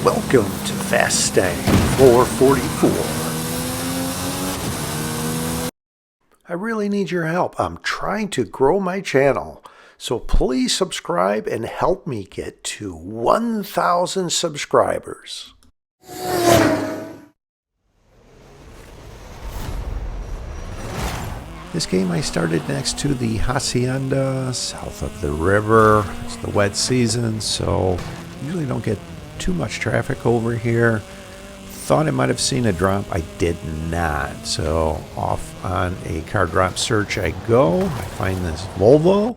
Welcome to Fast Stang 444. I really need your help. I'm trying to grow my channel, so please subscribe and help me get to 1,000 subscribers. This game I started next to the hacienda, south of the river. It's the wet season, so usually don't get too much traffic over here. Thought I might have seen a drop. I did not. So off on a car drop search I go. I find this Volvo,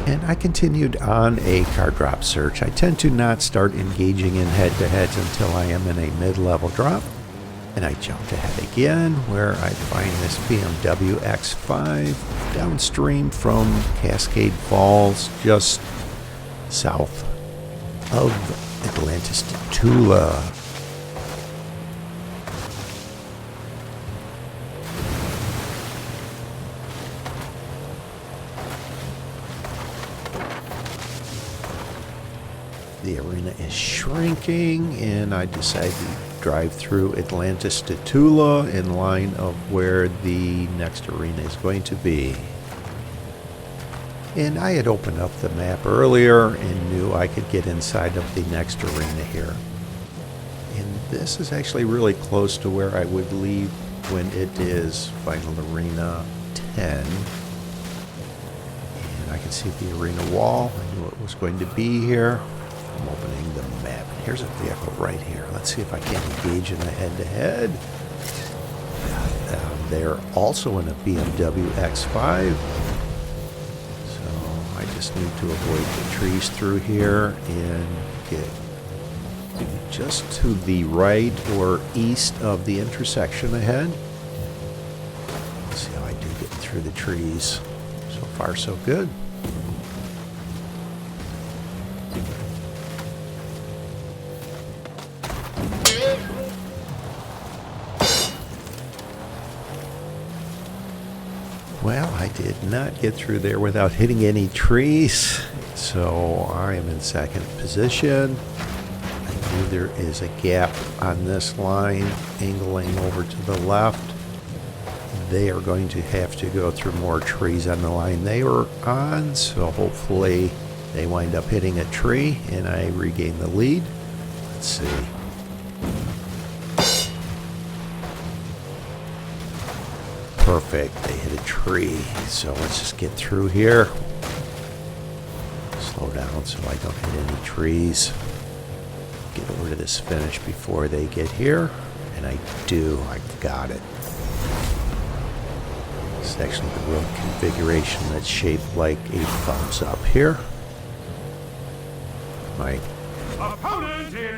and I continued on a car drop search. I tend to not start engaging in head-to-heads until I am in a mid-level drop. And I jumped ahead again, where I find this BMW X5 downstream from Cascade Falls, just south of Atlantis to Tula. The arena is shrinking, and I decided to drive through Atlantis to Tula in line of where the next arena is going to be. And I had opened up the map earlier and knew I could get inside of the next arena here. And this is actually really close to where I would leave when it is Final Arena 10. And I can see the arena wall. I knew it was going to be here. I'm opening the map. Here's a vehicle right here. Let's see if I can engage in a head-to-head. They're also in a BMW X5. So I just need to avoid the trees through here and get just to the right or east of the intersection ahead. Let's see how I do get through the trees. So far, so good. Well, I did not get through there without hitting any trees, so I am in second position. I knew there is a gap on this line angling over to the left. They are going to have to go through more trees on the line they were on, so hopefully they wind up hitting a tree and I regain the lead. Let's see. Perfect, they hit a tree, so let's just get through here. Slow down so I don't hit any trees. Get over to this finish before they get here, and I do, I got it. It's actually the road configuration that's shaped like a thumbs up here. My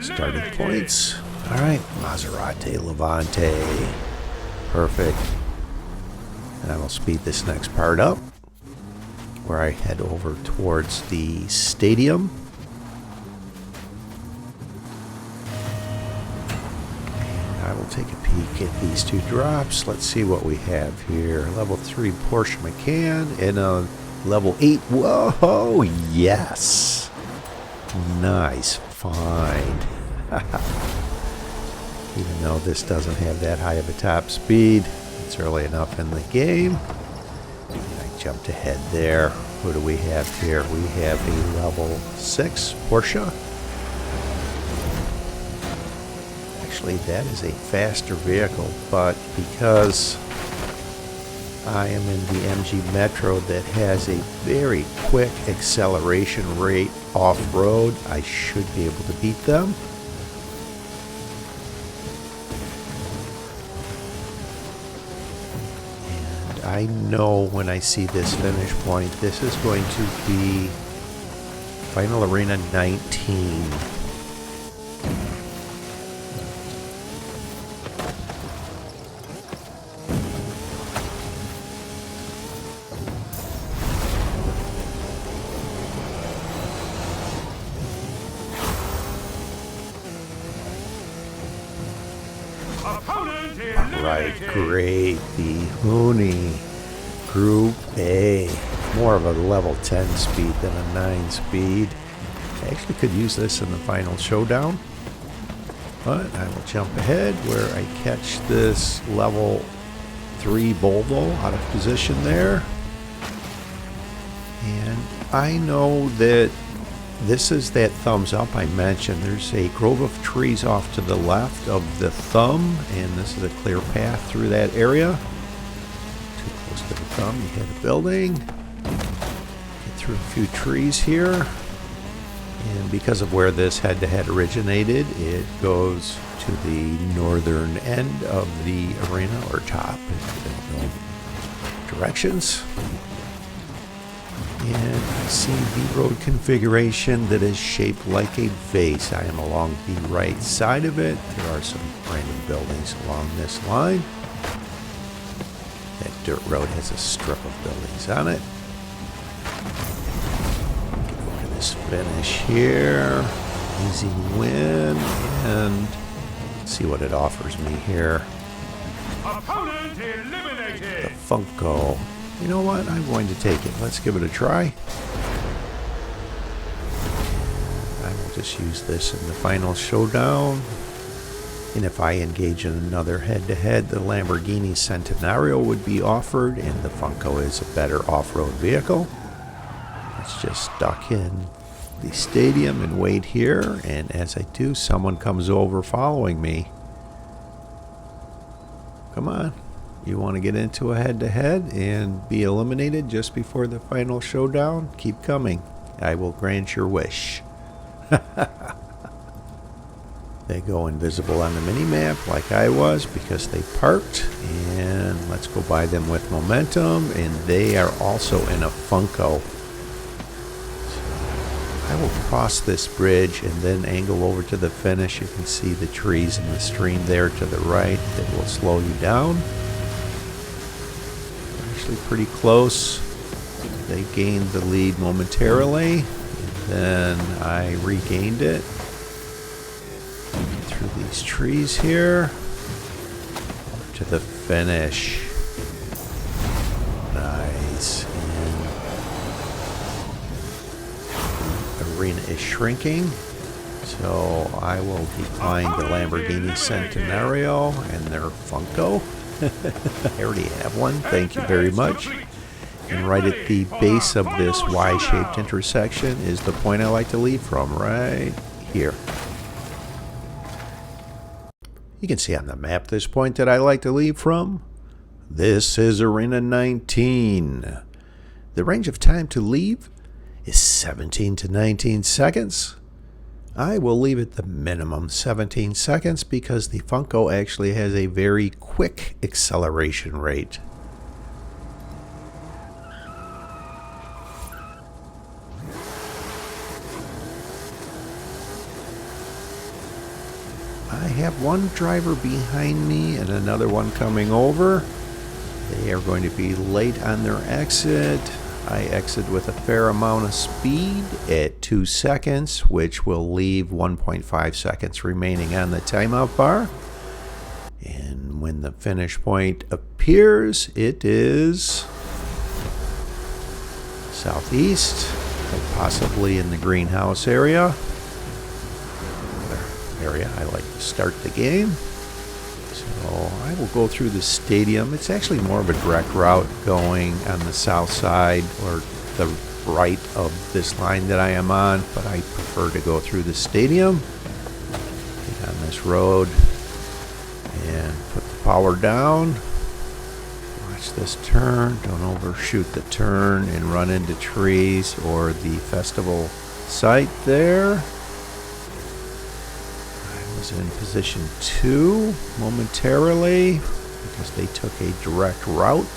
starting points. Alright, Maserati Levante. Perfect. And I will speed this next part up, where I head over towards the stadium. And I will take a peek at these two drops. Let's see what we have here. Level 3 Porsche Macan and a level 8. Whoa, yes. Nice find. Even though this doesn't have that high of a top speed. It's early enough in the game. And I jumped ahead there. Who do we have here? We have a level 6 Porsche. Actually, that is a faster vehicle, but because I am in the MG Metro that has a very quick acceleration rate off-road, I should be able to beat them. I know when I see this finish point, this is going to be Final Arena 19. Alright, great. The Huni Group A. More of a level 10 speed than a 9 speed. I actually could use this in the final showdown. But I will jump ahead where I catch this level 3 Volvo out of position there. And I know that this is that thumbs up I mentioned. There's a grove of trees off to the left of the thumb, and this is a clear path through that area. Too close to the thumb, you hit a building. Get through a few trees here. And because of where this head-to-head originated, it goes to the northern end of the arena, or top, if you don't know directions. And I see the road configuration that is shaped like a vase. I am along the right side of it. There are some random buildings along this line. That dirt road has a strip of buildings on it. Finish here, easy win, and let's see what it offers me here. Opponent eliminated. The Funko. You know what? I'm going to take it. Let's give it a try. I will just use this in the final showdown. And if I engage in another head-to-head, the Lamborghini Centenario would be offered, and the Funko is a better off-road vehicle. Let's just duck in the stadium and wait here, and as I do, someone comes over following me. Come on, you want to get into a head-to-head and be eliminated just before the final showdown? Keep coming. I will grant your wish. They go invisible on the mini-map like I was because they parked, and let's go by them with momentum, and they are also in a Funko. I will cross this bridge and then angle over to the finish. You can see the trees and the stream there to the right that will slow you down. We're actually pretty close. They gained the lead momentarily, and then I regained it. Through these trees here to the finish. Nice. Arena is shrinking, so I will decline the Lamborghini Centenario and their Funko. I already have one, thank you very much. And right at the base of this Y-shaped intersection is the point I like to lead from, right here. You can see on the map this point that I like to leave from. This is Arena 19. The range of time to leave is 17 to 19 seconds. I will leave it the minimum 17 seconds because the Funko actually has a very quick acceleration rate. I have one driver behind me and another one coming over. They are going to be late on their exit. I exit with a fair amount of speed at 2 seconds, which will leave 1.5 seconds remaining on the timeout bar. And when the finish point appears, it is southeast, possibly in the greenhouse area. I like to start the game. So I will go through the stadium. It's actually more of a direct route going on the south side or the right of this line that I am on, but I prefer to go through the stadium. Get on this road and put the power down. Watch this turn. Don't overshoot the turn and run into trees or the festival site there. In position 2 momentarily because they took a direct route,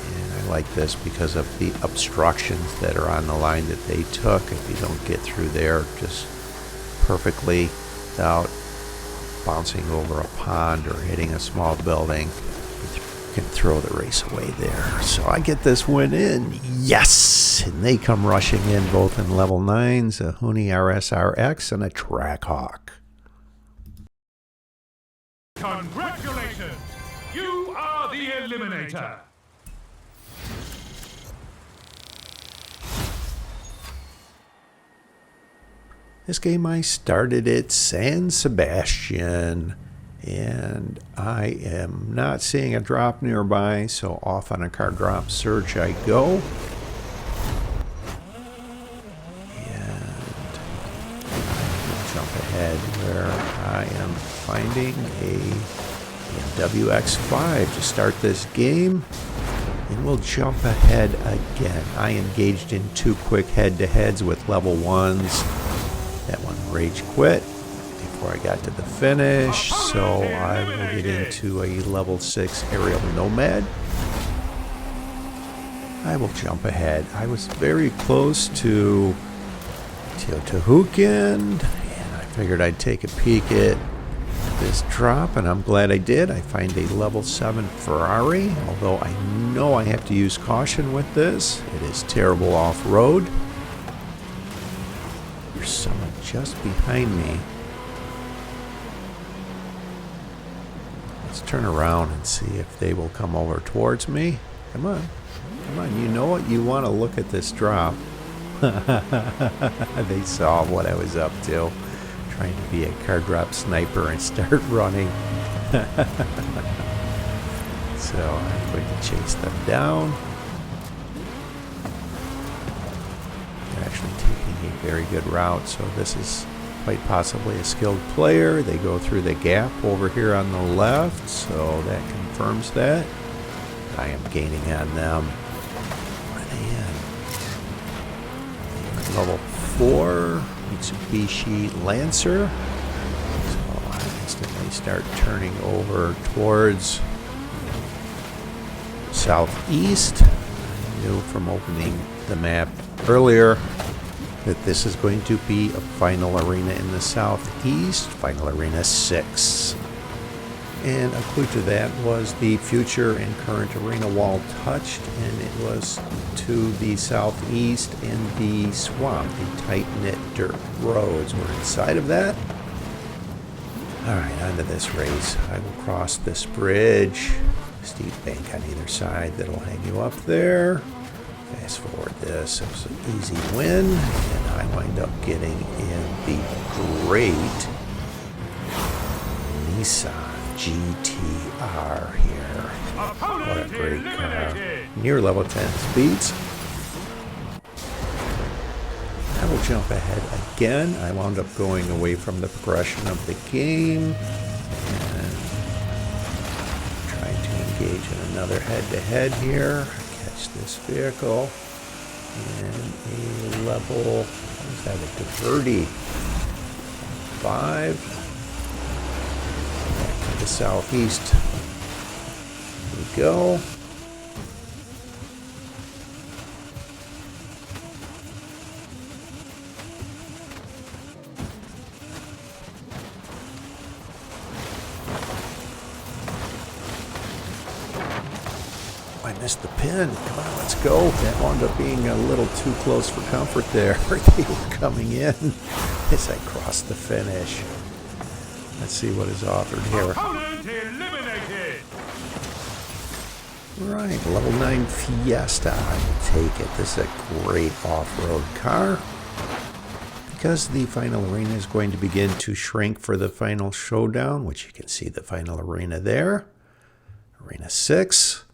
and I like this because of the obstructions that are on the line that they took. If you don't get through there just perfectly without bouncing over a pond or hitting a small building, you can throw the race away there. So I get this win in. Yes! And they come rushing in both in level 9s, a Huni RSRX and a Trackhawk. Congratulations! You are the Eliminator! This game I started at San Sebastian, and I am not seeing a drop nearby, so off on a car drop search I go. And I'll jump ahead where I am finding a BMW X5 to start this game. And we'll jump ahead again. I engaged in 2 quick head-to-heads with level 1s. That one rage quit before I got to the finish, so I will get into a level 6 aerial nomad. I will jump ahead. I was very close to Teotihuacan, and I figured I'd take a peek at this drop, and I'm glad I did. I find a level 7 Ferrari, although I know I have to use caution with this. It is terrible off-road. There's someone just behind me. Let's turn around and see if they will come over towards me. Come on. Come on. You know what? You want to look at this drop. They saw what I was up to. Trying to be a car drop sniper and start running. So I'm going to chase them down. They're actually taking a very good route, so this is quite possibly a skilled player. They go through the gap over here on the left, so that confirms that. I am gaining on them. Where are they in? Level 4 Mitsubishi Lancer. So I instantly start turning over towards southeast. I knew from opening the map earlier that this is going to be a final arena in the southeast, final arena 6. And a clue to that was the future and current arena wall touched, and it was to the southeast in the swamp. The tight-knit dirt roads were inside of that. Alright, onto this race. I will cross this bridge. Steep bank on either side that'll hang you up there. Fast forward this. It was an easy win, and I wind up getting in the great Nissan GTR here. What a great car. Near level 10 speeds. I will jump ahead again. I wound up going away from the progression of the game and trying to engage in another head-to-head here. Catch this vehicle and a level, what is that, a Diverty 5. Back to the southeast we go. I missed the pin. Come on, let's go. That wound up being a little too close for comfort there. They were coming in as I crossed the finish. Let's see what is offered here. Opponent eliminated. Right, level 9 Fiesta. I will take it. This is a great off-road car. Because the final arena is going to begin to shrink for the final showdown, which you can see the final arena there. Arena 6.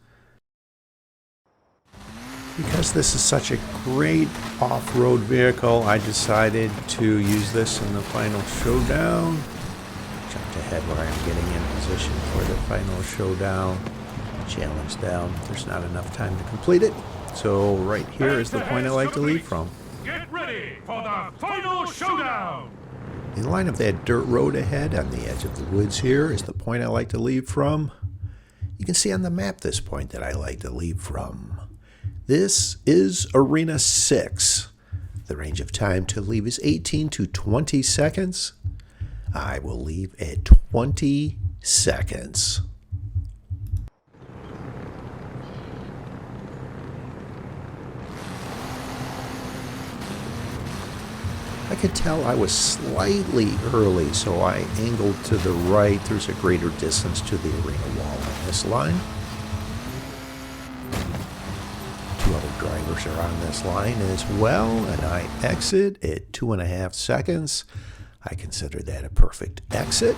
Because this is such a great off-road vehicle, I decided to use this in the final showdown. Jumped ahead where I'm getting in position for the final showdown. Challenge down. There's not enough time to complete it. So right here is the point I like to leave from. Get ready for the final showdown. In line of that dirt road ahead on the edge of the woods here is the point I like to leave from. You can see on the map this point that I like to leave from. This is Arena 6. The range of time to leave is 18 to 20 seconds. I will leave at 20 seconds. I could tell I was slightly early, so I angled to the right. There's a greater distance to the arena wall on this line. Two other drivers tires are on this line as well, and I exit at 2.5 seconds. I consider that a perfect exit.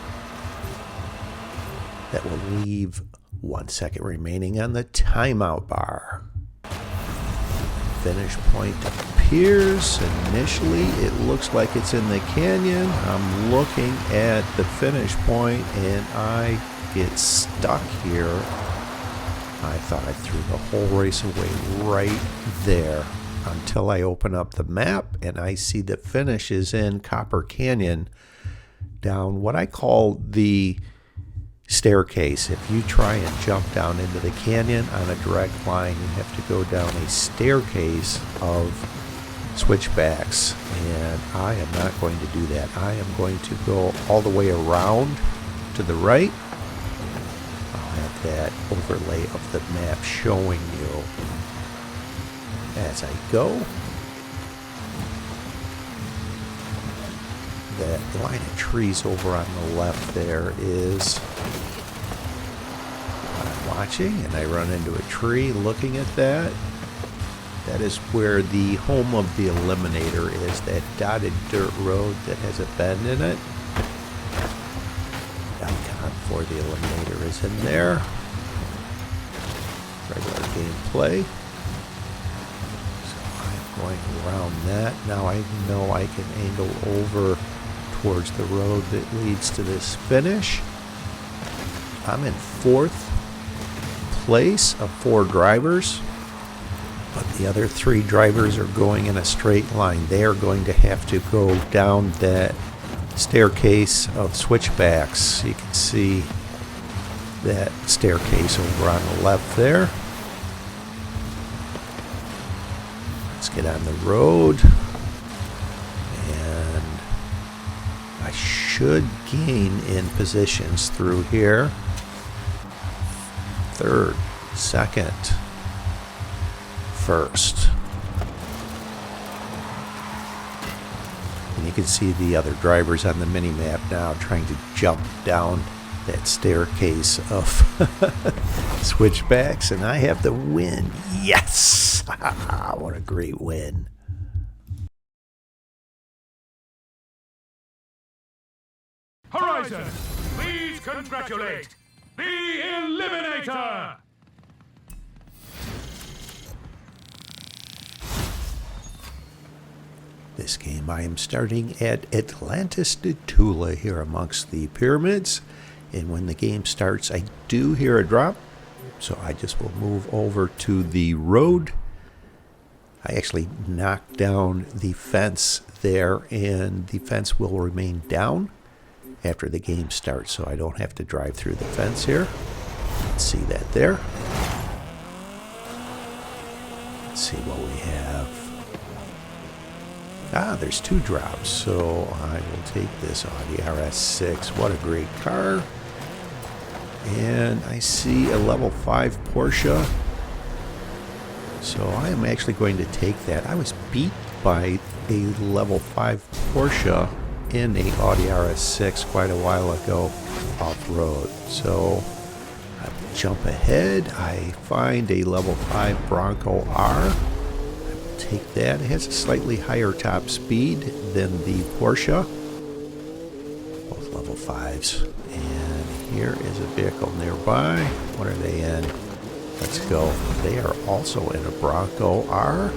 That will leave 1 second remaining on the timeout bar. Finish point appears. Initially, it looks like it's in the canyon. I'm looking at the finish point, and I get stuck here. I thought I threw the whole race away right there until I open up the map and I see the finish is in Copper Canyon down what I call the staircase. If you try and jump down into the canyon on a direct line, you have to go down a staircase of switchbacks, and I am not going to do that. I am going to go all the way around to the right. That overlay of the map showing you as I go. That line of trees over on the left there is what I'm watching, and I run into a tree looking at that. That is where the home of the Eliminator is, that dotted dirt road that has a bend in it. For the Eliminator is in there. Regular gameplay. So I'm going around that. Now I know I can angle over towards the road that leads to this finish. I'm in 4th place of 4 drivers, but the other 3 drivers are going in a straight line. They are going to have to go down that staircase of switchbacks. You can see that staircase over on the left there. Let's get on the road, and I should gain in positions through here. 3rd, 2nd, 1st. And you can see the other drivers on the mini-map now trying to jump down that staircase of switchbacks, and I have the win. Yes! What a great win. Horizon, please congratulate the Eliminator! This game I am starting at Atlantis de Tula here amongst the pyramids, and when the game starts I do hear a drop, so I just will move over to the road. I actually knocked down the fence there, and the fence will remain down after the game starts, so I don't have to drive through the fence here. Let's see that there. Let's see what we have. There's 2 drops, so I will take this Audi RS6. What a great car. And I see a level 5 Porsche. So I am actually going to take that. I was beat by a level 5 Porsche in a Audi RS6 quite a while ago off-road. So I will jump ahead. I find a level 5 Bronco R. Take that. It has a slightly higher top speed than the Porsche. Both level 5s. And here is a vehicle nearby. What are they in? Let's go. They are also in a Bronco R.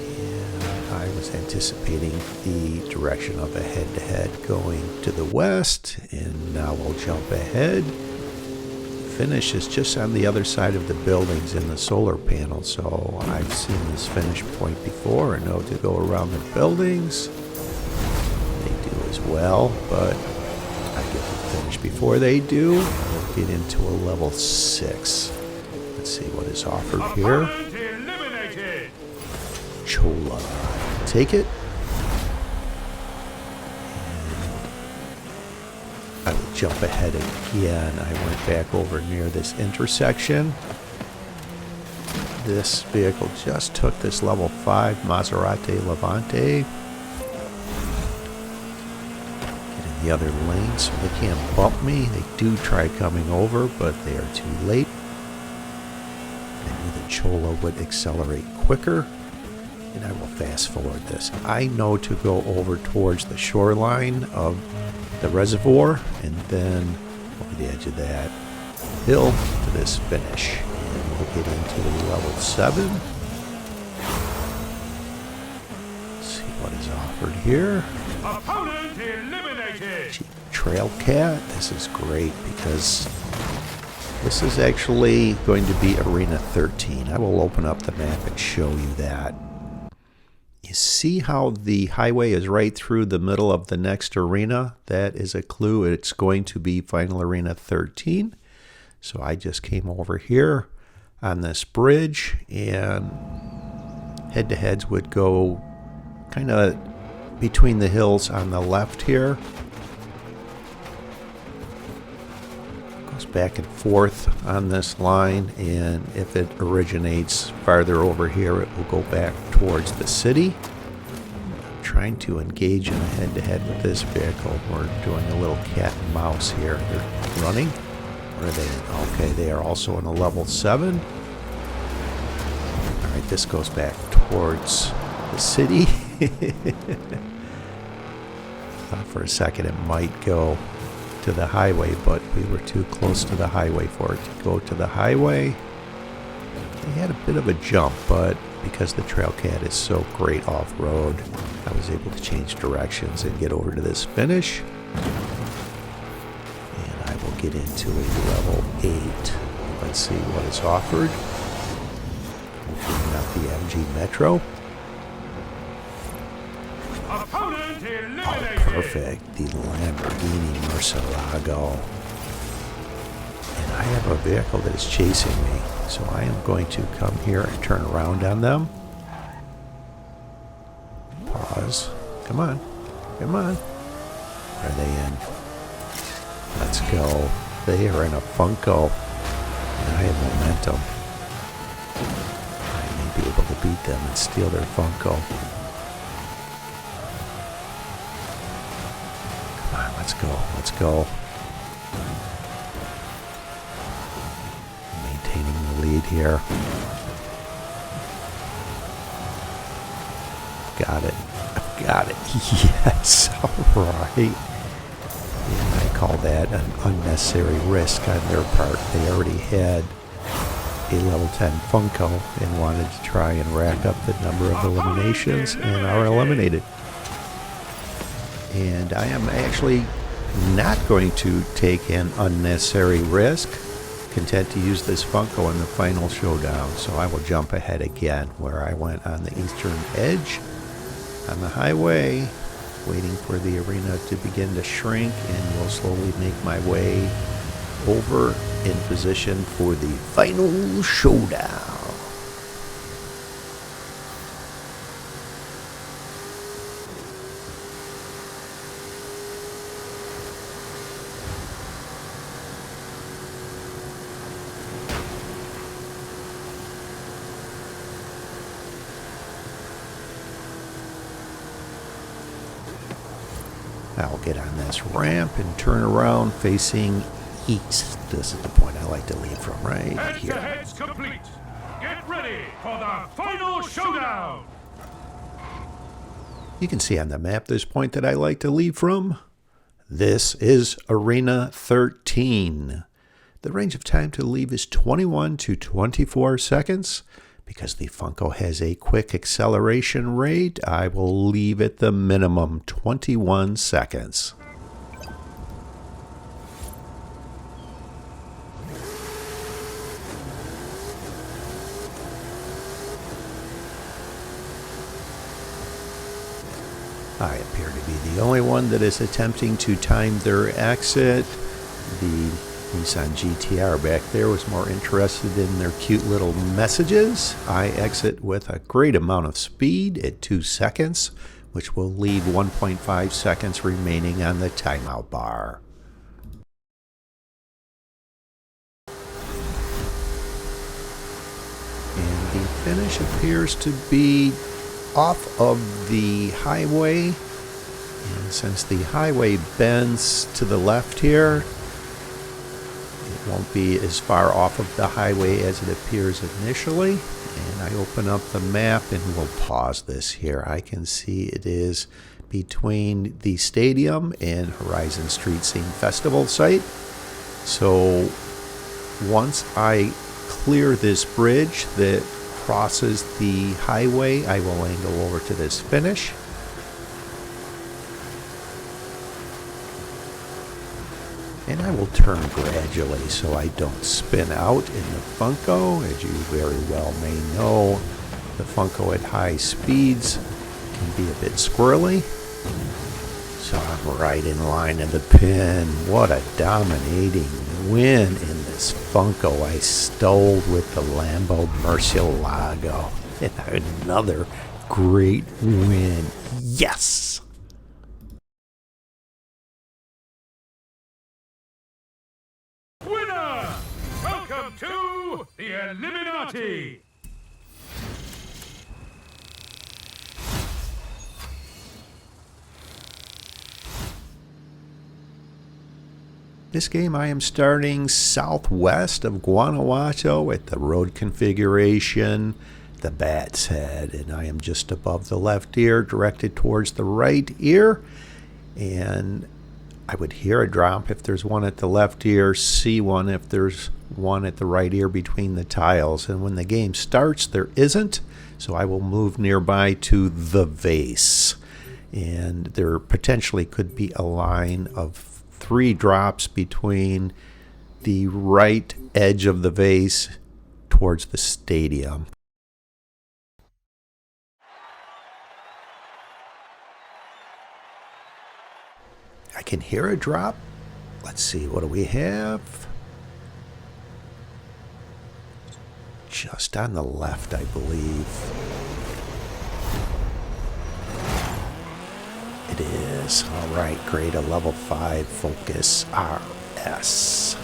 And I was anticipating the direction of a head-to-head going to the west. And now we'll jump ahead. Finish is just on the other side of the buildings in the solar panel, so I've seen this finish point before and know to go around the buildings. They do as well, but I get to finish before they do. We'll get into a level 6. Let's see what is offered here. Chola. Take it. I will jump ahead again. I went back over near this intersection. This vehicle just took this level 5 Maserati Levante. Get in the other lane so they can't bump me. They do try coming over, but they are too late. They knew the controller would accelerate quicker. And I will fast forward this. I know to go over towards the shoreline of the reservoir and then over the edge of that hill to this finish. And we'll get into level 7. Let's see what is offered here. Opponent eliminated. Jeep Trail Cat. This is great because this is actually going to be Arena 13. I will open up the map and show you that. You see how the highway is right through the middle of the next arena? That is a clue. It's going to be Final Arena 13. So I just came over here on this bridge, and head-to-heads would go kind of between the hills on the left here. Goes back and forth on this line, and if it originates farther over here, it will go back towards the city. I'm trying to engage in a head-to-head with this vehicle. We're doing a little cat and mouse here. They're running. Where are they? Okay, they are also in a level 7. Alright, this goes back towards the city. Thought for a second it might go to the highway, but we were too close to the highway for it to go to the highway. They had a bit of a jump, but because the Trail Cat is so great off-road, I was able to change directions and get over to this finish. And I will get into a level 8. Let's see what is offered. Hopefully not the MG Metro. Opponent eliminated. Oh, perfect. The Lamborghini Murcielago. And I have a vehicle that is chasing me, so I am going to come here and turn around on them. Pause. Come on. Come on. Are they in? Let's go. They are in a Funko. And I have momentum. I may be able to beat them and steal their Funko. Come on, let's go. Let's go. Maintaining the lead here. Got it. Got it. Yes. All right. And I call that an unnecessary risk on their part. They already had a level 10 Funko and wanted to try and rack up the number of eliminations and are eliminated. And I am actually not going to take an unnecessary risk. Content to use this Funko in the final showdown. So I will jump ahead again where I went on the eastern edge on the highway, waiting for the arena to begin to shrink, and will slowly make my way over in position for the final showdown. I'll get on this ramp and turn around facing east. This is the point I like to lead from, right here. Head-to-heads complete. Get ready for the final showdown. You can see on the map this point that I like to lead from. This is Arena 13. The range of time to leave is 21 to 24 seconds. Because the Funko has a quick acceleration rate, I will leave at the minimum 21 seconds. I appear to be the only one that is attempting to time their exit. The Nissan GTR back there was more interested in their cute little messages. I exit with a great amount of speed at 2 seconds, which will leave 1.5 seconds remaining on the timeout bar. And the finish appears to be off of the highway. And since the highway bends to the left here, it won't be as far off of the highway as it appears initially. And I open up the map and we'll pause this here. I can see it is between the stadium and Horizon Street Scene Festival site. So once I clear this bridge that crosses the highway, I will angle over to this finish. And I will turn gradually so I don't spin out in the Funko. As you very well may know, the Funko at high speeds can be a bit squirrely. So I'm right in line of the pin. What a dominating win in this Funko I stole with the Lambo Murcielago. And another great win. Yes! Winner! Welcome to the Illuminati! This game I am starting southwest of Guanajuato at the road configuration, the Bat's Head, and I am just above the left ear, directed towards the right ear, and I would hear a drop if there's one at the left ear, see one if there's one at the right ear between the tiles, and when the game starts there isn't, so I will move nearby to the vase, and there potentially could be a line of 3 drops between the right edge of the vase towards the stadium. I can hear a drop. Let's see, what do we have? Just on the left, I believe. It is. All right, great. A level 5 Focus RS.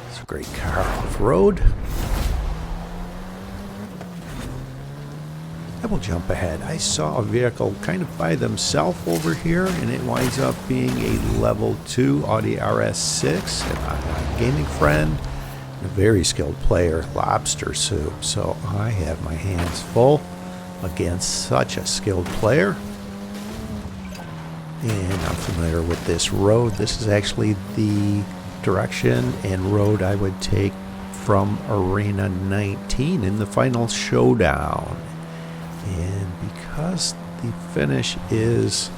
It's a great car off-road. I will jump ahead. I saw a vehicle kind of by themselves over here, and it winds up being a level 2 Audi RS6, an online gaming friend, and a very skilled player, Lobster Soup. So I have my hands full against such a skilled player. And I'm familiar with this road. This is actually the direction and road I would take from Arena 19 in the final showdown. And because the finish is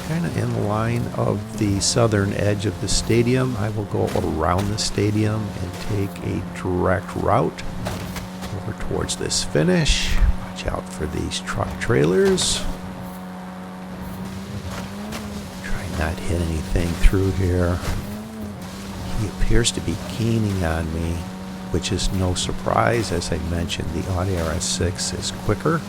kind of in line of the southern edge of the stadium, I will go around the stadium and take a direct route over towards this finish. Watch out for these truck trailers. Try not hit anything through here. He appears to be keening on me, which is no surprise. As I mentioned, the Audi RS6 is quicker,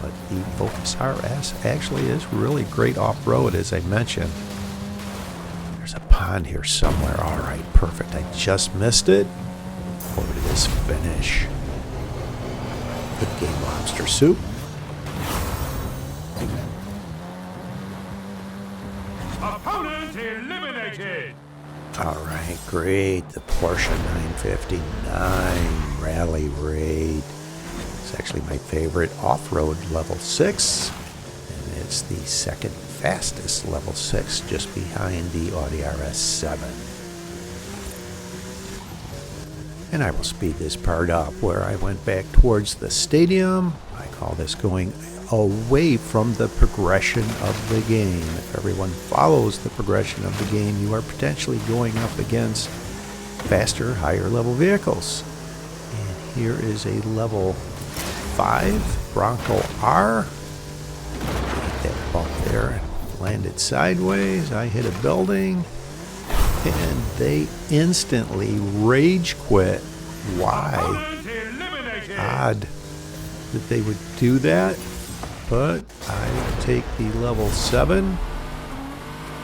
but the Focus RS actually is really great off-road, as I mentioned. There's a pond here somewhere. All right, perfect. I just missed it. Over to this finish. Good game, Lobster Soup. Opponent eliminated! Alright, great. The Porsche 959 Rally Raid. It's actually my favorite off-road level 6. And it's the second fastest level 6, just behind the Audi RS7. And I will speed this part up where I went back towards the stadium. I call this going away from the progression of the game. If everyone follows the progression of the game, you are potentially going up against faster, higher level vehicles. And here is a level 5 Bronco R. Hit that bump there, landed sideways. I hit a building, and they instantly rage quit. Why? Odd that they would do that, but I will take the level 7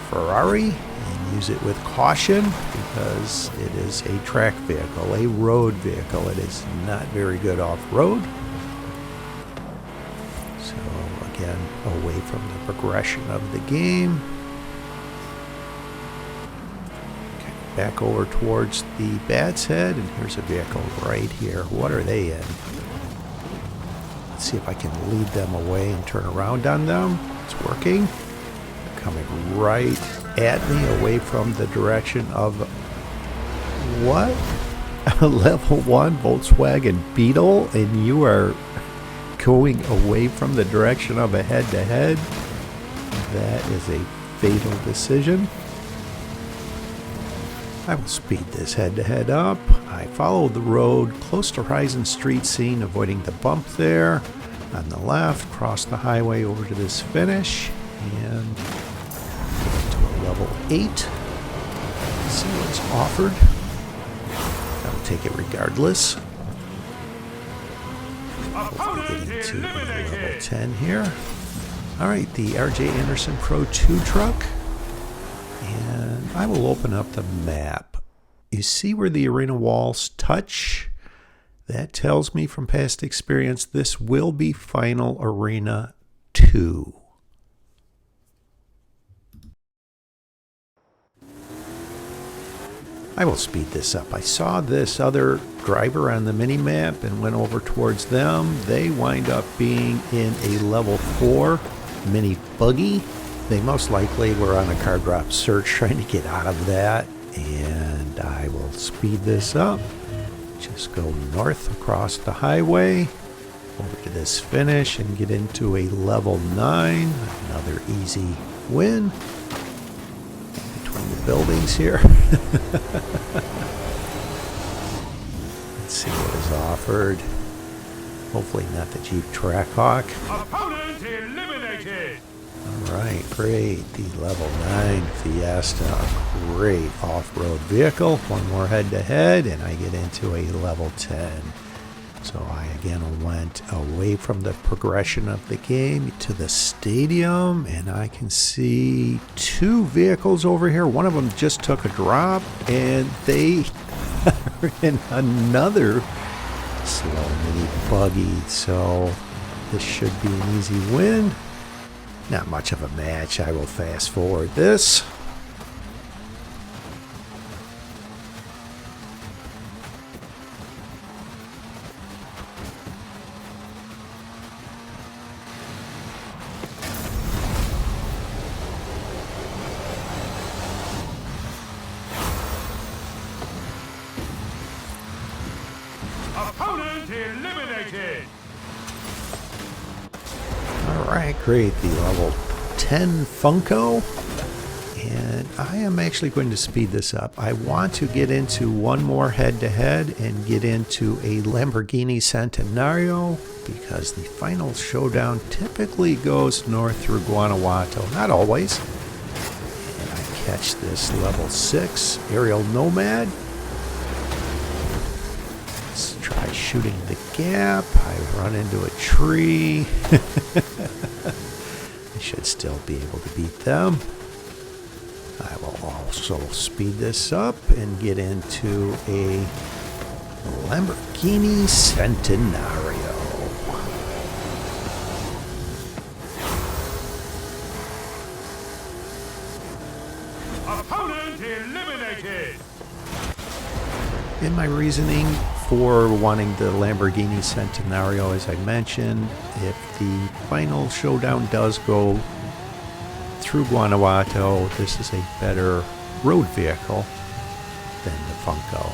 Ferrari and use it with caution because it is a track vehicle, a road vehicle. It is not very good off-road. So again, away from the progression of the game. back over towards the Bat's Head, and here's a vehicle right here. What are they in? Let's see if I can lead them away and turn around on them. It's working. They're coming right at me, away from the direction of... What? A level 1 Volkswagen Beetle, and you are going away from the direction of a head-to-head? That is a fatal decision. I will speed this head-to-head up. I follow the road close to Horizon Street scene, avoiding the bump there. On the left, cross the highway over to this finish, and get to a level 8. See what's offered. I'll take it regardless. Hopefully get into level 10 here. Alright, the R.J. Anderson Pro 2 truck. And I will open up the map. You see where the arena walls touch? That tells me from past experience this will be Final Arena 2. I will speed this up. I saw this other driver on the mini-map and went over towards them. They wind up being in a level 4 mini buggy. They most likely were on a car drop search trying to get out of that. And I will speed this up. Just go north across the highway over to this finish and get into a level 9. Another easy win. Between the buildings here. Let's see what is offered. Hopefully not the Jeep Trackhawk. Opponent eliminated. Alright, great. The level 9 Fiesta. Great off-road vehicle. One more head-to-head and I get into a level 10. So I again went away from the progression of the game to the stadium, and I can see 2 vehicles over here. One of them just took a drop, and they are in another slow mini buggy. So this should be an easy win. Not much of a match. I will fast forward this. Opponent eliminated. Alright, great. The level 10 Funko. And I am actually going to speed this up. I want to get into one more head-to-head and get into a Lamborghini Centenario, because the final showdown typically goes north through Guanajuato. Not always. And I catch this level 6 Aerial Nomad. Let's try shooting the gap. I run into a tree. I should still be able to beat them. I will also speed this up and get into a Lamborghini Centenario. Opponent eliminated. In my reasoning for wanting the Lamborghini Centenario, as I mentioned, if the final showdown does go through Guanajuato, this is a better road vehicle than the Funko.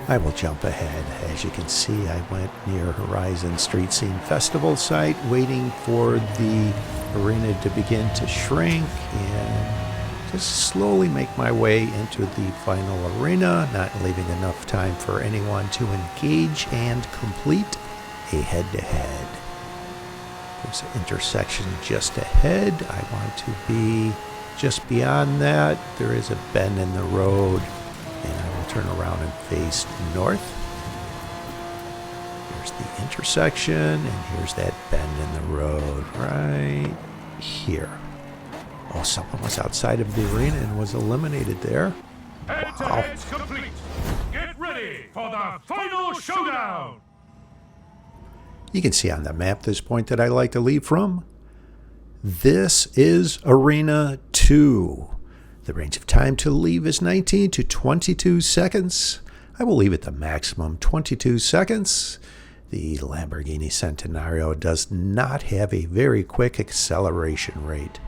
I will jump ahead. As you can see, I went near Horizon Street Scene Festival site, waiting for the arena to begin to shrink, and just slowly make my way into the final arena, not leaving enough time for anyone to engage and complete a head-to-head. There's an intersection just ahead. I want to be just beyond that. There is a bend in the road, and I will turn around and face north. Here's the intersection, and here's that bend in the road right here. Oh, someone was outside of the arena and was eliminated there. Head-to-head's complete. Get ready for the final showdown. You can see on the map this point that I like to leave from. This is Arena 2. The range of time to leave is 19 to 22 seconds. I will leave it the maximum 22 seconds. The Lamborghini Centenario does not have a very quick acceleration rate.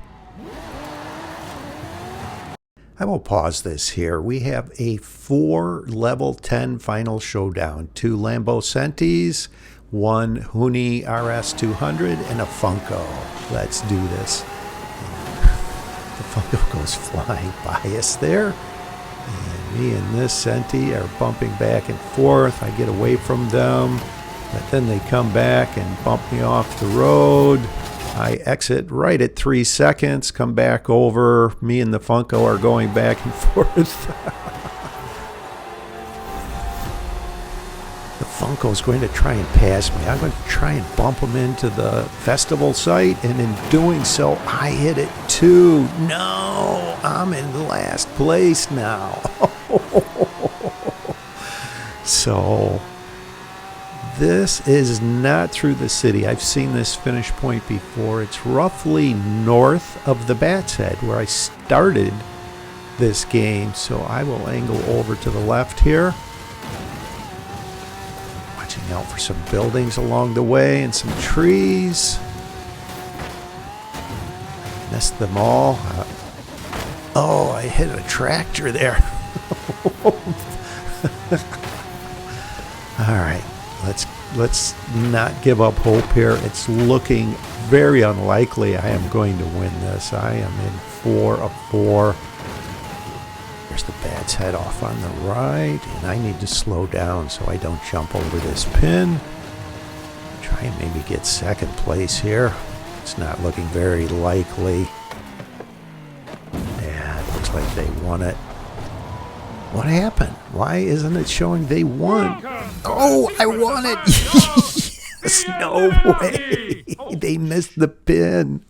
I will pause this here. We have a 4 level 10 final showdown. 2 Lambo Centis, 1 Huni RS200, and a Funko. Let's do this. The Funko goes flying by us there. And me and this Centi are bumping back and forth. I get away from them, but then they come back and bump me off the road. I exit right at 3 seconds, come back over. Me and the Funko are going back and forth. The Funko is going to try and pass me. I'm going to try and bump him into the festival site, and in doing so, I hit it too. No, I'm in last place now. So this is not through the city. I've seen this finish point before. It's roughly north of the Bat's Head where I started this game. So I will angle over to the left here. Watching out for some buildings along the way and some trees. Missed them all. Oh, I hit a tractor there. All right. Let's not give up hope here. It's looking very unlikely I am going to win this. I am in 4 of 4. There's the Bat's Head off on the right, and I need to slow down so I don't jump over this pin. Try and maybe get second place here. It's not looking very likely. Yeah, it looks like they won it. What happened? Why isn't it showing they won? Oh, I won it! Yes, no way! They missed the pin.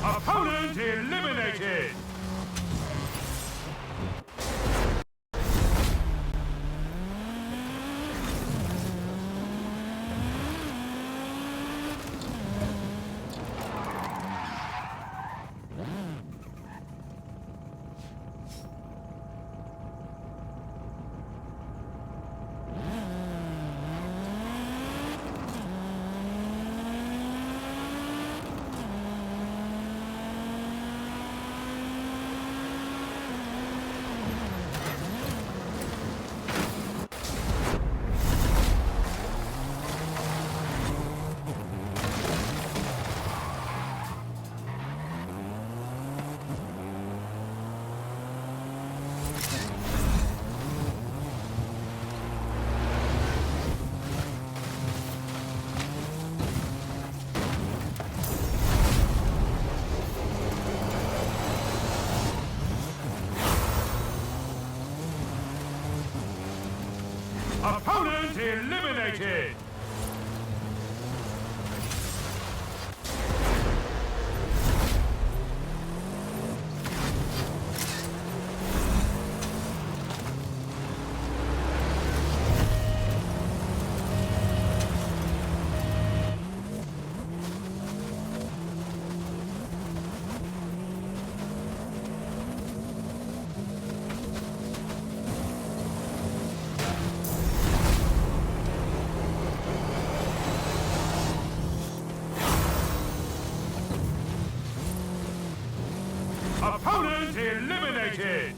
Opponent eliminated! Opponent eliminated! Opponent eliminated!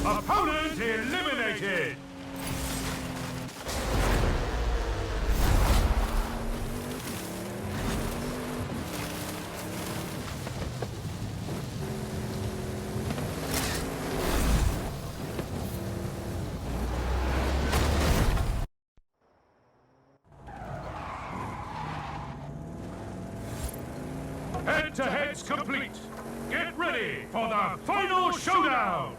Opponent eliminated! Head-to-head's complete! Get ready for the final showdown!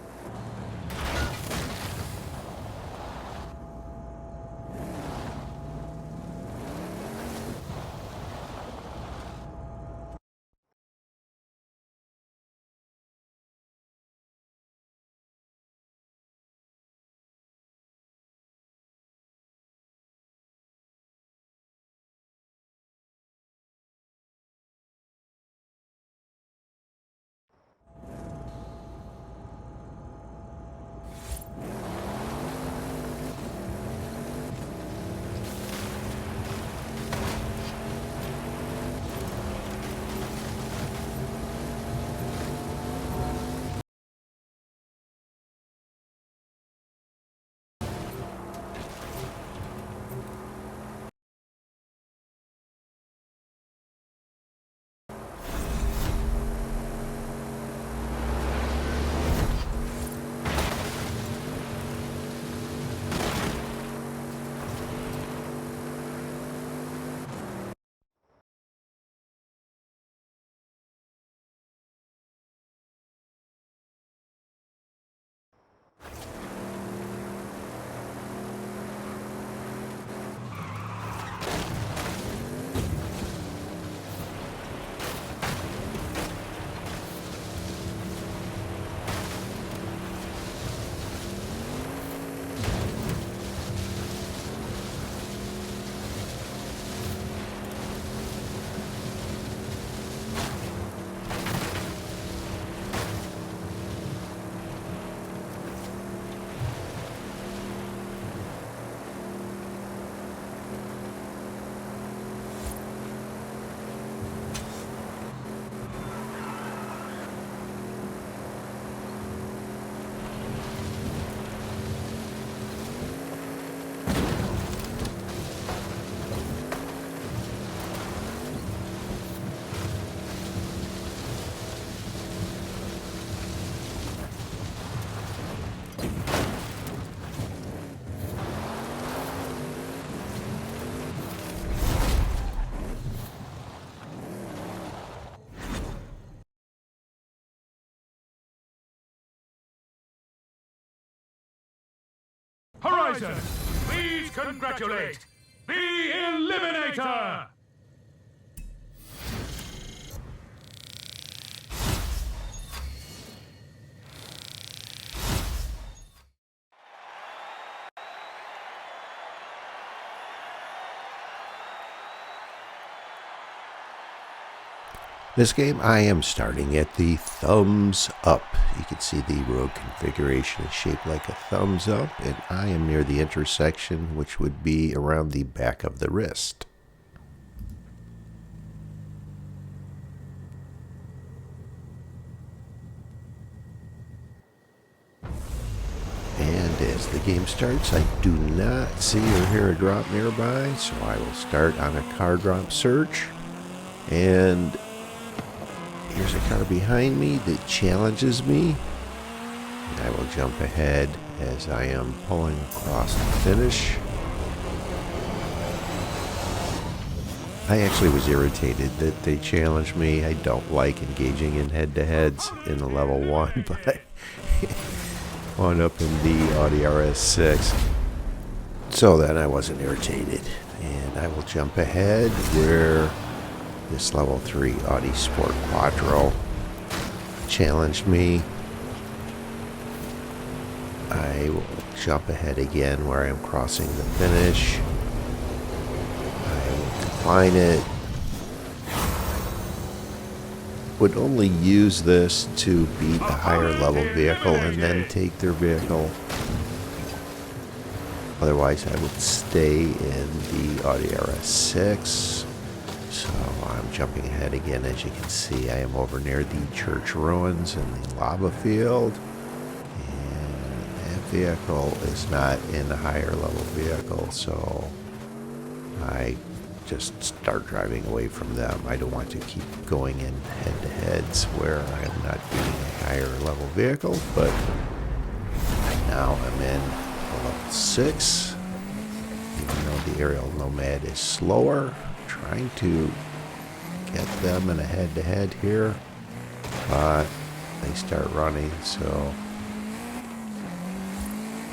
horizon, please congratulate the Eliminator! This game I am starting at the thumbs up. You can see the road configuration is shaped like a thumbs up, and I am near the intersection, which would be around the back of the wrist. And as the game starts, I do not see or hear a drop nearby, so I will start on a car drop search. And here's a car behind me that challenges me. And I will jump ahead as I am pulling across the finish. I actually was irritated that they challenged me. I don't like engaging in head-to-heads in a level 1, but I wound up in the Audi RS6. So then I wasn't irritated. And I will jump ahead where this level 3 Audi Sport Quattro challenged me. I will jump ahead again where I'm crossing the finish. I will define it. Would only use this to beat a higher level vehicle and then take their vehicle. Otherwise I would stay in the Audi RS6. So I'm jumping ahead again. As you can see, I am over near the church ruins and the lava field. And that vehicle is not in the higher level vehicle, so I just start driving away from them. I don't want to keep going in head-to-heads where I'm not beating a higher level vehicle, but right now I'm in level 6. Even though the aerial nomad is slower, trying to get them in a head-to-head here, but they start running, so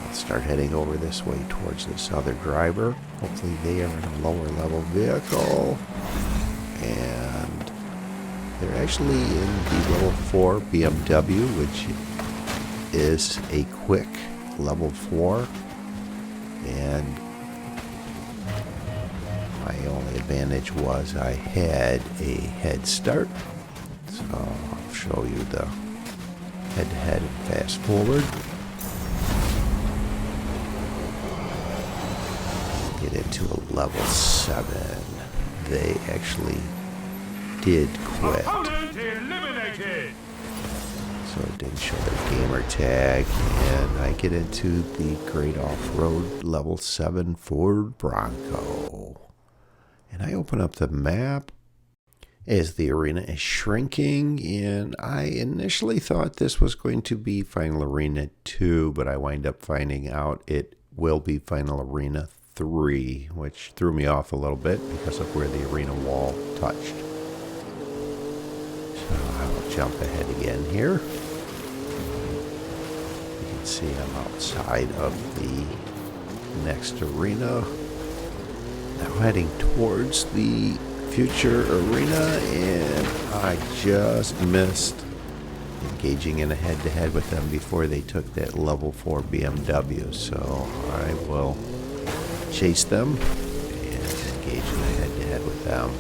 I'll start heading over this way towards this other driver. Hopefully they are in a lower level vehicle, and they're actually in the level 4 BMW, which is a quick level 4, and my only advantage was I had a head start. So I'll show you the head-to-head and fast forward. Get into a level 7. They actually did quit. Opponent eliminated! So it didn't show their gamer tag, and I get into the great off-road level 7 Ford Bronco. And I open up the map as the arena is shrinking, and I initially thought this was going to be Final Arena 2, but I wind up finding out it will be Final Arena 3, which threw me off a little bit because of where the arena wall touched. So I'll jump ahead again here. You can see I'm outside of the next arena. Now heading towards the future arena, and I just missed engaging in a head-to-head with them before they took that level 4 BMW. So I will chase them and engage in a head-to-head with them.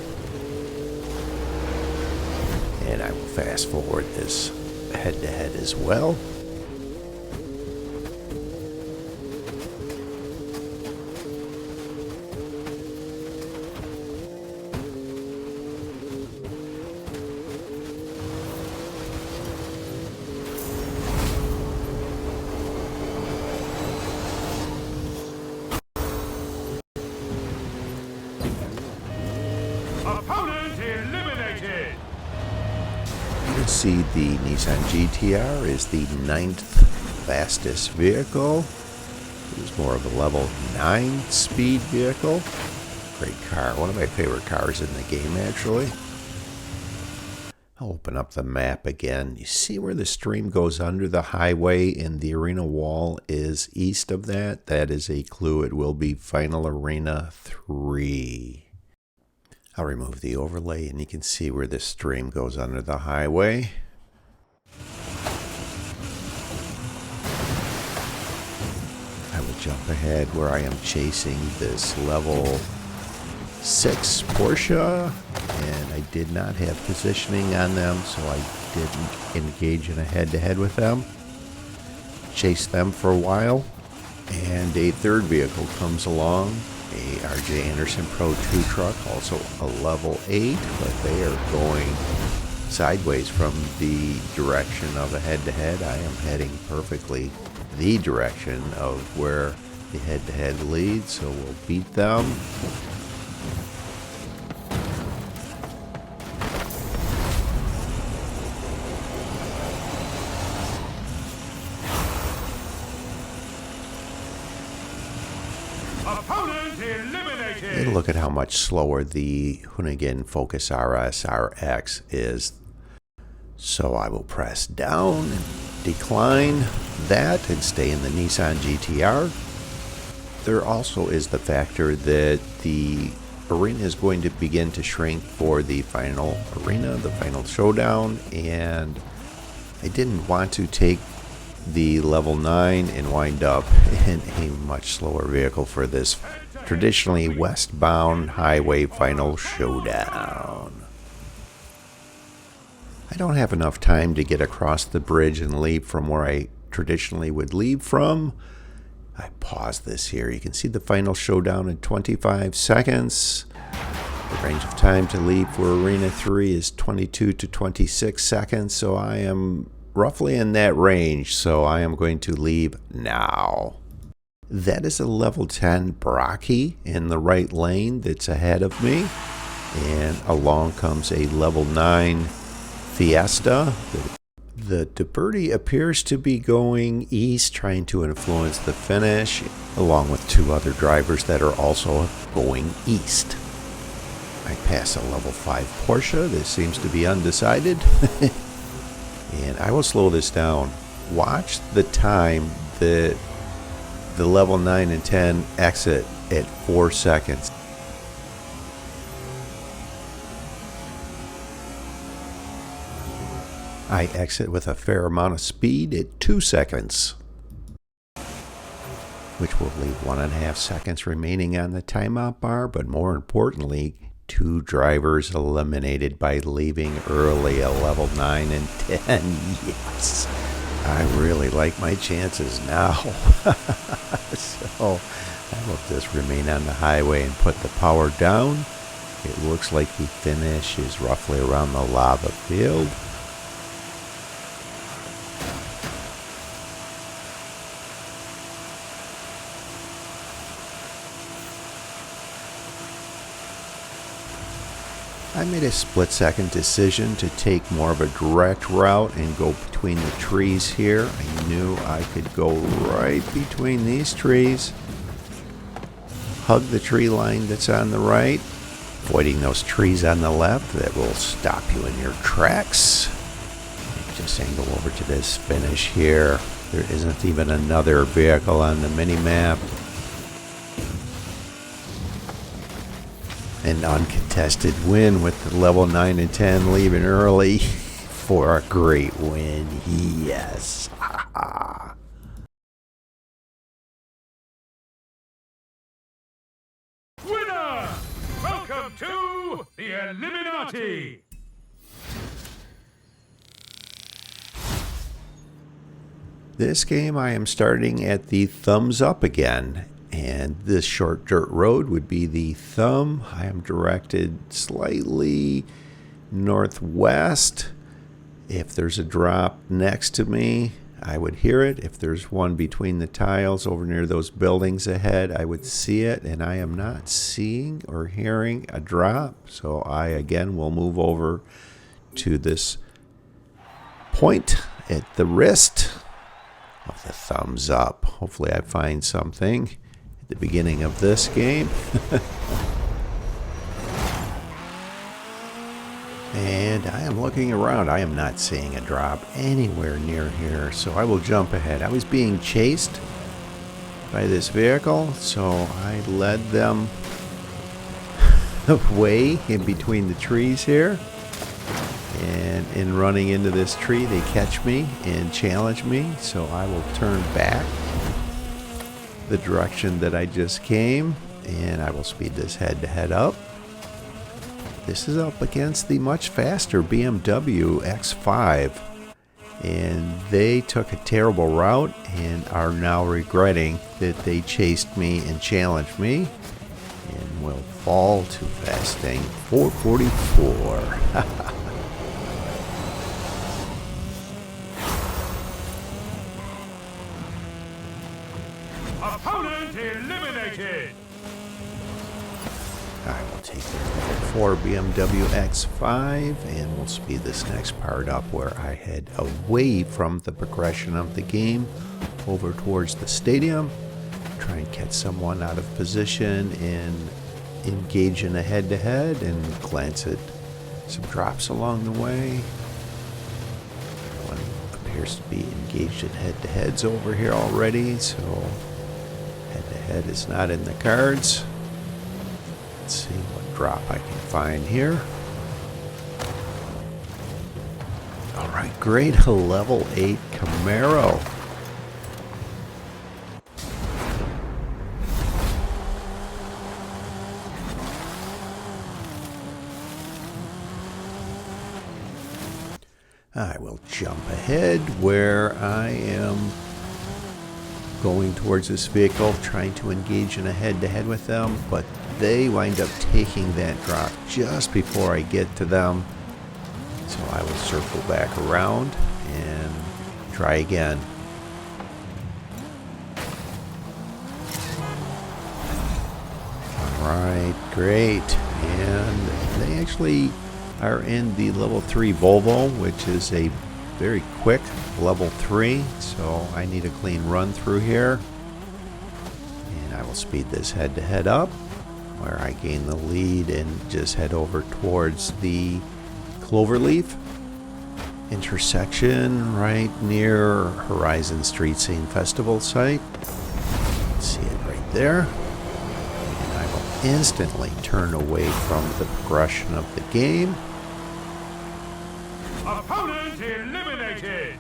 And I will fast forward this head-to-head as well. Opponent eliminated! You can see the Nissan GTR is the 9th fastest vehicle. It was more of a level 9 speed vehicle. Great car. One of my favorite cars in the game, actually. I'll open up the map again. You see where the stream goes under the highway and the arena wall is east of that? That is a clue. It will be Final Arena 3. I'll remove the overlay and you can see where the stream goes under the highway. I will jump ahead where I am chasing this level 6 Porsche, and I did not have positioning on them, so I didn't engage in a head-to-head with them. Chased them for a while, and a third vehicle comes along, a RJ Anderson Pro 2 truck, also a level 8, but they are going sideways from the direction of a head-to-head. I am heading perfectly the direction of where the head-to-head leads, so we'll beat them. Opponent eliminated. And look at how much slower the Hoonigan Focus RS RX is. So I will press down and decline that and stay in the Nissan GTR. There also is the factor that the arena is going to begin to shrink for the final arena, the final showdown, and I didn't want to take the level 9 and wind up in a much slower vehicle for this traditionally westbound highway final showdown. I don't have enough time to get across the bridge and leave from where I traditionally would leave from. I pause this here. You can see the final showdown in 25 seconds. The range of time to leave for Arena 3 is 22 to 26 seconds, so I am roughly in that range, so I am going to leave now. That is a level 10 Brockie in the right lane that's ahead of me, and along comes a level 9 Fiesta. The DeBerti appears to be going east, trying to influence the finish, along with 2 other drivers that are also going east. I pass a level 5 Porsche. This seems to be undecided. And I will slow this down. Watch the time that the level 9 and 10 exit at 4 seconds. I exit with a fair amount of speed at 2 seconds, which will leave 1.5 seconds remaining on the timeout bar, but more importantly, 2 drivers eliminated by leaving early, a level 9 and 10. Yes, I really like my chances now. So I will just remain on the highway and put the power down. It looks like the finish is roughly around the lava field. I made a split-second decision to take more of a direct route and go between the trees here. I knew I could go right between these trees, hug the tree line that's on the right, avoiding those trees on the left that will stop you in your tracks. Just angle over to this finish here. There isn't even another vehicle on the mini-map. An uncontested win with the level 9 and 10 leaving early for a great win. Yes. Winner! Welcome to the Illuminati! This game I am starting at the thumbs up again. And this short dirt road would be the thumb. I am directed slightly northwest. If there's a drop next to me, I would hear it. If there's one between the tiles over near those buildings ahead, I would see it. And I am not seeing or hearing a drop. So I, again, will move over to this point at the wrist of the thumbs up. Hopefully I find something the beginning of this game. And I am looking around. I am not seeing a drop anywhere near here, so I will jump ahead. I was being chased by this vehicle, so I led them away in between the trees here. And in running into this tree, they catch me and challenge me, so I will turn back the direction that I just came, and I will speed this head-to-head up. This is up against the much faster BMW X5, and they took a terrible route and are now regretting that they chased me and challenged me, and will fall to fasting 444. Opponent eliminated! I will take the level 4 BMW X5 and we'll speed this next part up where I head away from the progression of the game over towards the stadium, try and catch someone out of position and engage in a head-to-head and glance at some drops along the way. Everyone appears to be engaged in head-to-heads over here already, so head-to-head is not in the cards. Let's see what drop I can find here. Alright, great. A level 8 Camaro. I will jump ahead where I am going towards this vehicle, trying to engage in a head-to-head with them, but they wind up taking that drop just before I get to them. So I will circle back around and try again. Alright, great. And they actually are in the level 3 Volvo, which is a very quick level 3, so I need a clean run through here. And I will speed this head-to-head up, where I gain the lead and just head over towards the Cloverleaf intersection right near Horizon Street Scene Festival site. See it right there. And I will instantly turn away from the progression of the game. Opponent eliminated!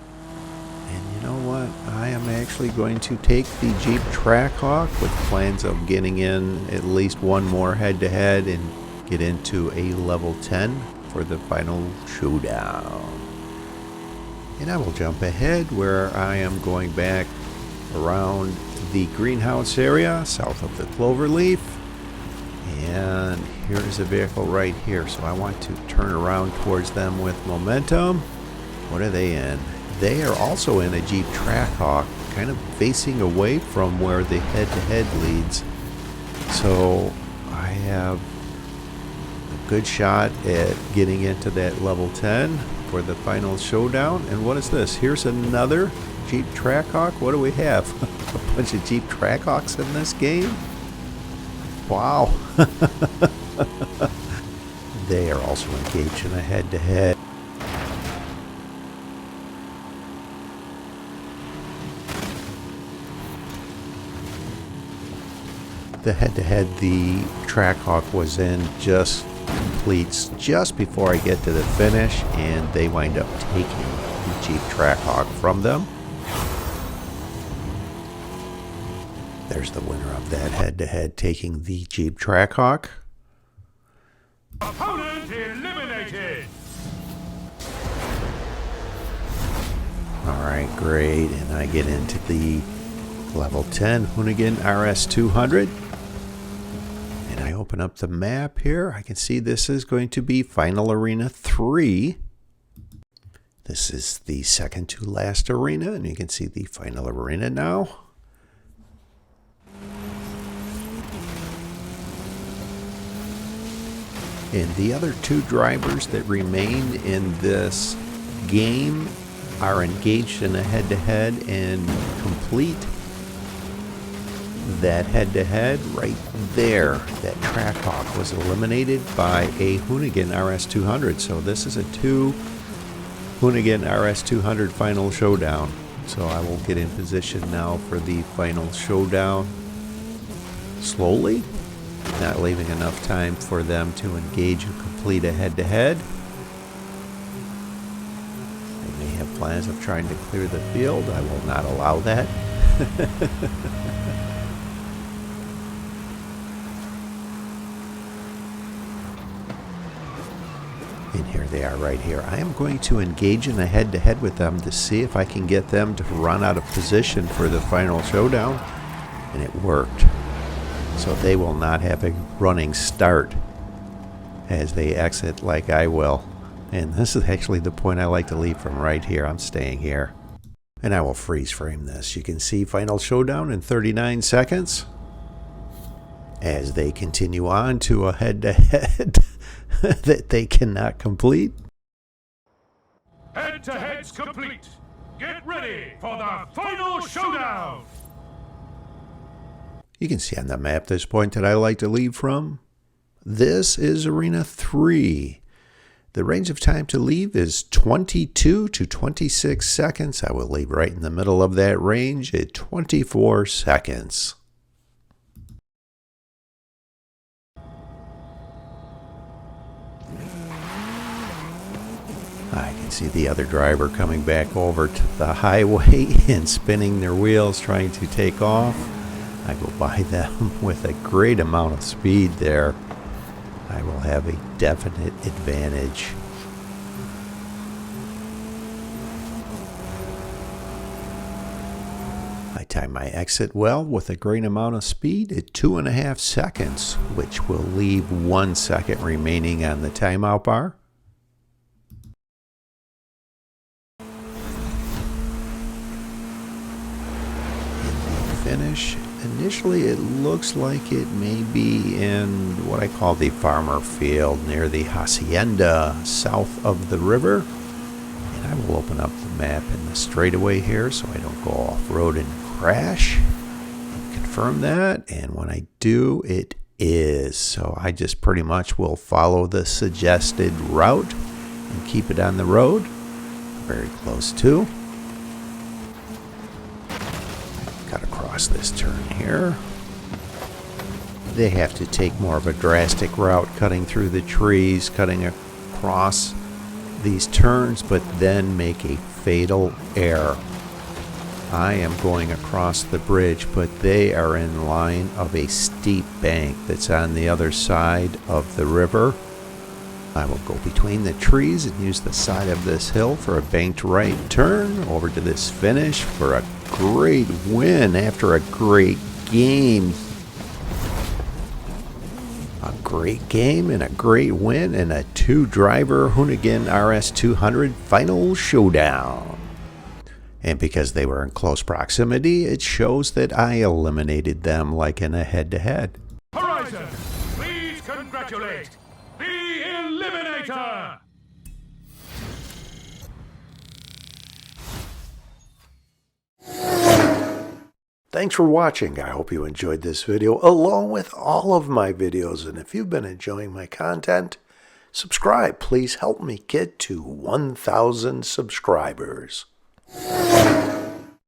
And you know what? I am actually going to take the Jeep Trackhawk with plans of getting in at least one more head-to-head and get into a level 10 for the final showdown. And I will jump ahead where I am going back around the greenhouse area south of the Cloverleaf. And here is a vehicle right here, so I want to turn around towards them with momentum. What are they in? They are also in a Jeep Trackhawk, kind of facing away from where the head-to-head leads. So I have a good shot at getting into that level 10 for the final showdown. And what is this? Here's another Jeep Trackhawk. What do we have? A bunch of Jeep Trackhawks in this game? Wow. They are also engaged in a head-to-head. The head-to-head the Trackhawk was in just completes just before I get to the finish, and they wind up taking the Jeep Trackhawk from them. There's the winner of that head-to-head, taking the Jeep Trackhawk. Opponent eliminated! Alright, great. And I get into the level 10 Hoonigan RS200. And I open up the map here. I can see this is going to be Final Arena 3. This is the second to last arena, and you can see the final arena now. And the other two drivers that remain in this game are engaged in a head-to-head and complete that head-to-head right there. That Trackhawk was eliminated by a Hoonigan RS200. So this is a 2 Hoonigan RS200 final showdown. So I will get in position now for the final showdown. Slowly, not leaving enough time for them to engage and complete a head-to-head. They may have plans of trying to clear the field. I will not allow that. And here they are right here. I am going to engage in a head-to-head with them to see if I can get them to run out of position for the final showdown. And it worked. So they will not have a running start as they exit like I will. And this is actually the point I like to leave from right here. I'm staying here. And I will freeze frame this. You can see final showdown in 39 seconds. As they continue on to a head-to-head that they cannot complete. Head-to-head's complete. Get ready for the final showdown. You can see on the map this point that I like to leave from. This is Arena 3. The range of time to leave is 22 to 26 seconds. I will leave right in the middle of that range at 24 seconds. I can see the other driver coming back over to the highway and spinning their wheels, trying to take off. I go by them with a great amount of speed there. I will have a definite advantage. I time my exit well with a great amount of speed at 2.5 seconds, which will leave 1 second remaining on the timeout bar. Finish. Initially it looks like it may be in what I call the farmer field near the hacienda south of the river. And I will open up the map in the straightaway here so I don't go off-road and crash. And confirm that, and when I do, it is. So I just pretty much will follow the suggested route and keep it on the road. Very close to. Got to cross this turn here. They have to take more of a drastic route, cutting through the trees, cutting across these turns, but then make a fatal error. I am going across the bridge, but they are in line of a steep bank that's on the other side of the river. I will go between the trees and use the side of this hill for a banked right turn over to this finish for a great win after a great game. A great game and a great win and a 2-driver Hoonigan RS200 final showdown. And because they were in close proximity, it shows that I eliminated them like in a head-to-head. Horizon, please congratulate the Eliminator! Thanks for watching. I hope you enjoyed this video along with all of my videos. And if you've been enjoying my content, subscribe. Please help me get to 1,000 subscribers.